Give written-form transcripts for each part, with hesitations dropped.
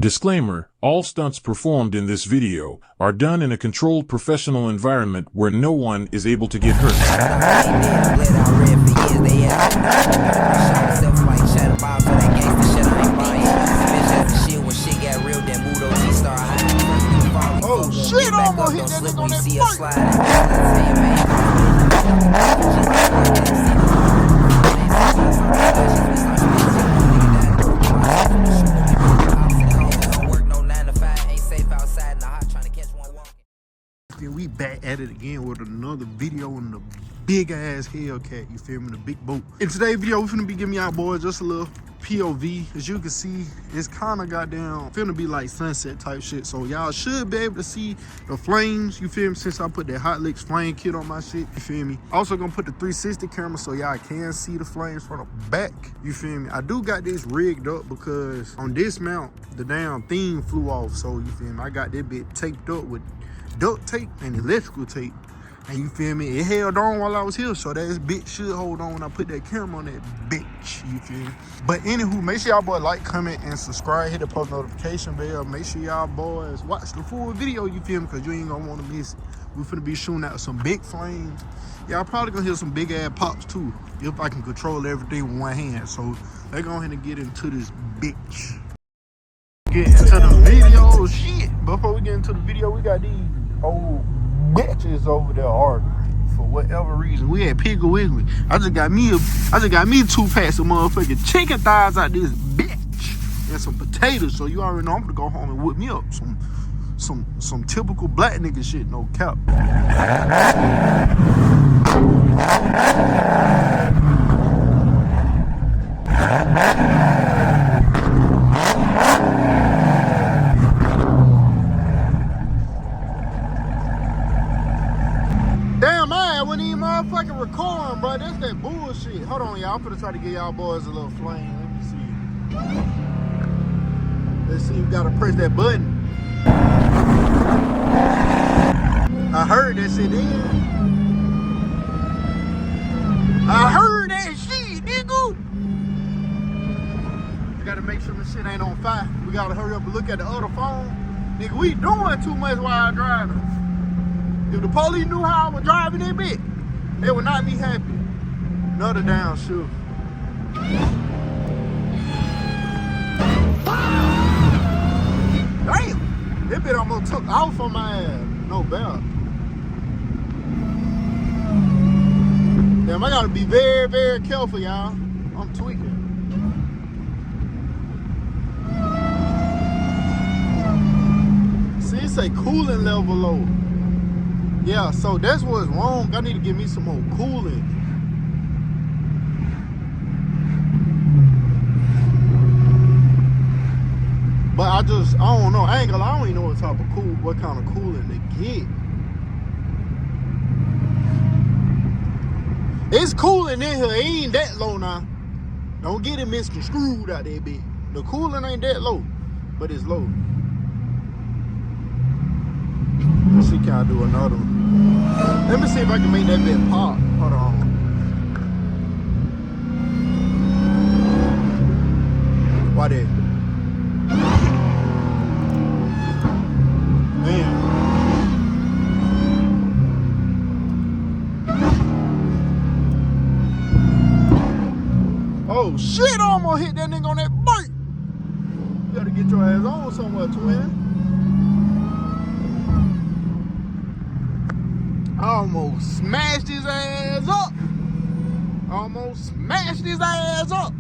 Disclaimer, all stunts performed in this video are done in a controlled professional environment where no one is able to get hurt. Oh shit, I'm gonna hit that nigga on that We back at it again with another video on the big ass Hellcat, you feel me, the big boat. In today's video, we're finna be giving y'all boys just a little POV. As you can see, it's kind of goddamn finna be like sunset type shit, so y'all should be able to see the flames, you feel me, since I put that Hot Licks flame kit on my shit, you feel me. Also gonna put the 360 camera so y'all can see the flames from the back, you feel me. I do got this rigged up because on this mount the damn theme flew off, so you feel me, I got that bit taped up with duct tape and electrical tape, and you feel me, it held on while I was here, so that bitch should hold on when I put that camera on that bitch, you feel me. But anywho, make sure y'all boys like, comment, and subscribe, hit the post notification bell. Make sure y'all boys watch the full video, you feel me, because you ain't gonna want to miss it. We finna be shooting out some big flames. Y'all probably gonna hear some big ass pops too, if I can control everything with one hand. So let's go ahead and get into this bitch. Get into the video, shit. Before we get into the video, we got these old bitches over there arguing for whatever reason. We had Piggly Wiggly. I just got me 2 packs of motherfucking chicken thighs out this bitch and some potatoes. So you already know I'm gonna go home and whip me up some typical black nigga shit, no cap. Damn, I ain't even motherfucking recording, bro. That's that bullshit. Hold on, y'all. I'm finna try to get y'all boys a little flame. Let me see. Let's see, you gotta press that button. I heard that shit in. I heard that shit, nigga. You gotta make sure the shit ain't on fire. We gotta hurry up and look at the other phone. Nigga, we doing too much while I'm driving. If the police knew how I was driving that bitch, they would not be happy. Another down shoe. Damn! That bitch almost took off on my ass. No bell. Damn, I gotta be very, very careful, y'all. I'm tweaking. See, it say cooling level low. Yeah, so that's what's wrong. I need to give me some more coolant. But I don't know. I ain't gonna lie, I don't even know what type of what kind of coolant to get. It's coolant in here. It ain't that low now. Don't get it misconstrued out there, bitch. The coolant ain't that low, but it's low. Let's see, can I do another one? Let me see if I can make that bit pop. Hold on. Why that? Man. Oh shit, I almost hit that nigga on that bike. You gotta get your ass on somewhere, twin. I almost smashed his ass up. Almost smashed his ass up.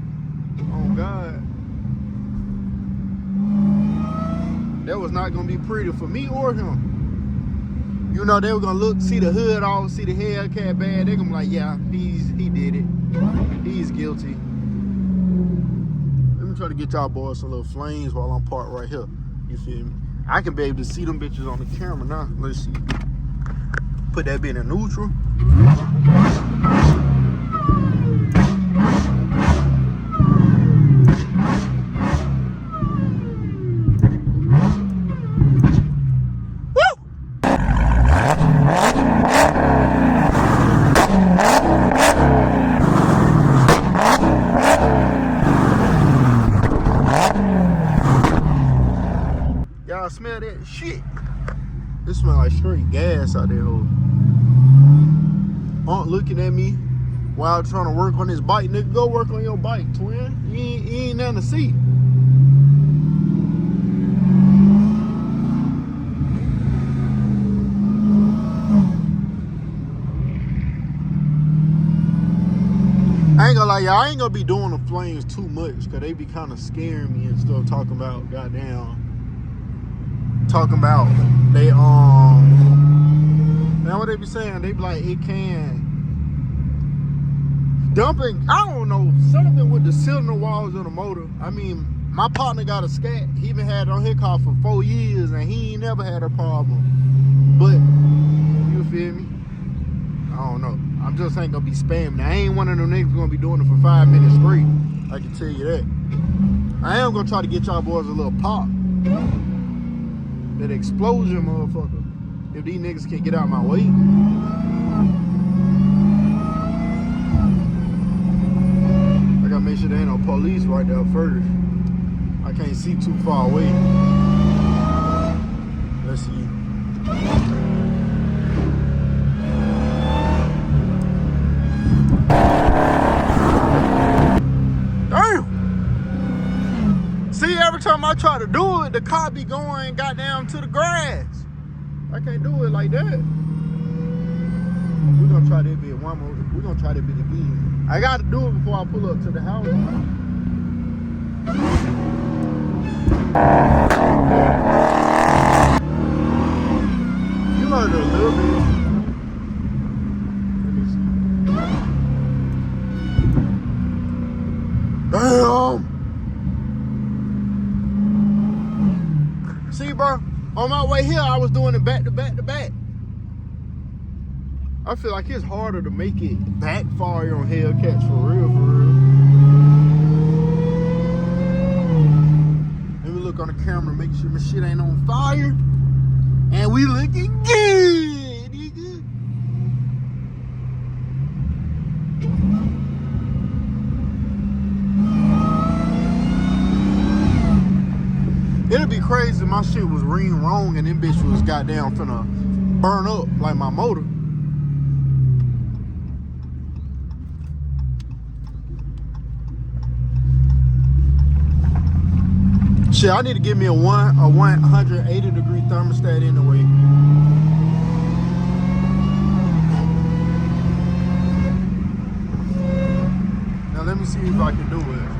Oh God. That was not gonna be pretty for me or him. You know, they were gonna see the hood off, see the Hellcat bad. They gonna be like, yeah, he did it. He's guilty. Let me try to get y'all boys some little flames while I'm parked right here. You feel me? I can be able to see them bitches on the camera now. Let's see. Put that bit in neutral. Y'all smell that shit? It smell like straight gas out there, hoe. Aunt looking at me while trying to work on his bike. Nigga, go work on your bike, twin. You ain't down the seat. I ain't gonna lie, y'all. I ain't gonna be doing the flames too much because they be kind of scaring me and stuff. Talking about they now what they be saying? They be like it can dumping. I don't know, something with the cylinder walls on the motor. I mean, my partner got a scat. He been had it on his car for 4 years and he ain't never had a problem. But you feel me? I don't know. I'm just ain't gonna be spamming. I ain't one of them niggas gonna be doing it for 5 minutes straight. I can tell you that. I am gonna try to get y'all boys a little pop. That explosion, motherfucker. If these niggas can't get out my way. I gotta make sure there ain't no police right there first. I can't see too far away. Let's see. See, every time I try to do it, the car be going goddamn to the grass. I can't do it like that. We're gonna try that bit one more. We're gonna try that bit again. I gotta do it before I pull up to the house. You heard it a little bit. Let me see. Damn! See, bro, on my way here, I was doing it back to back to back. I feel like it's harder to make it backfire on Hellcats for real, for real. Let me look on the camera, make sure my shit ain't on fire. And we looking good, nigga. It'd be crazy if my shit was ring wrong and them bitch was goddamn finna burn up like my motor. Shit, I need to give me a 180 degree thermostat anyway. Now let me see if I can do it.